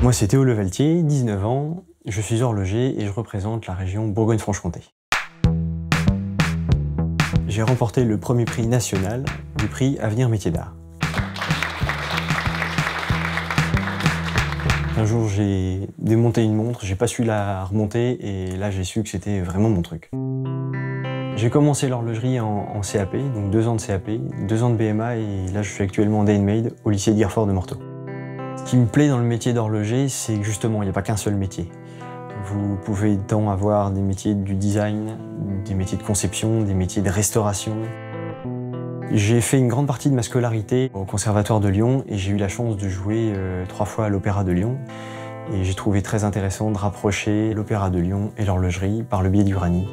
Moi c'est Théo Levaltier, 19 ans, je suis horloger et je représente la région Bourgogne-Franche-Comté. J'ai remporté le premier prix national du prix Avenir Métiers d'Art. Un jour j'ai démonté une montre, j'ai pas su la remonter et là j'ai su que c'était vraiment mon truc. J'ai commencé l'horlogerie en CAP, donc 2 ans de CAP, 2 ans de BMA et là je suis actuellement en day and made au lycée de Guerfort de Morteau. Ce qui me plaît dans le métier d'horloger, c'est que justement il n'y a pas qu'un seul métier. Vous pouvez tant avoir des métiers du design, des métiers de conception, des métiers de restauration. J'ai fait une grande partie de ma scolarité au Conservatoire de Lyon et j'ai eu la chance de jouer 3 fois à l'Opéra de Lyon. Et j'ai trouvé très intéressant de rapprocher l'Opéra de Lyon et l'horlogerie par le biais d'Uranie,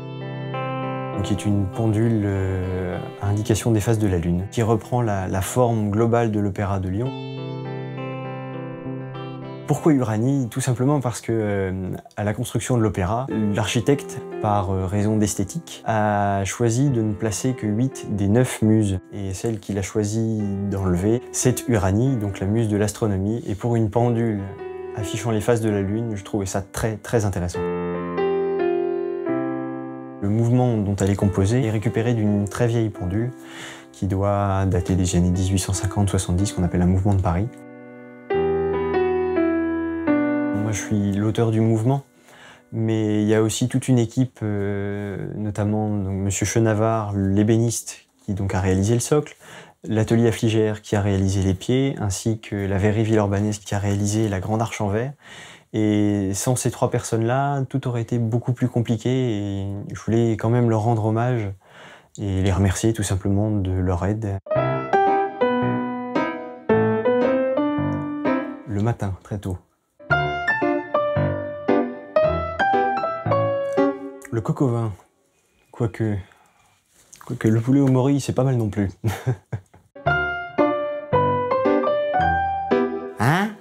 qui est une pendule à indication des phases de la Lune, qui reprend la forme globale de l'Opéra de Lyon. Pourquoi Uranie? Tout simplement parce que à la construction de l'opéra, l'architecte, par raison d'esthétique, a choisi de ne placer que 8 des 9 muses. Et celle qu'il a choisi d'enlever, c'est Uranie, donc la muse de l'astronomie. Et pour une pendule affichant les phases de la Lune, je trouvais ça très intéressant. Le mouvement dont elle est composée est récupéré d'une très vieille pendule qui doit dater des années 1850-70, qu'on appelle un mouvement de Paris. Moi, je suis l'auteur du mouvement, mais il y a aussi toute une équipe, notamment M. Chenavard, l'ébéniste, qui donc a réalisé le socle, l'atelier Affligère qui a réalisé les pieds, ainsi que la verrerie Villeurbannaise qui a réalisé la grande arche en verre. Et sans ces 3 personnes-là, tout aurait été beaucoup plus compliqué et je voulais quand même leur rendre hommage et les remercier tout simplement de leur aide. Le matin, très tôt. Le coq au vin, quoique le poulet au mori, c'est pas mal non plus. Hein?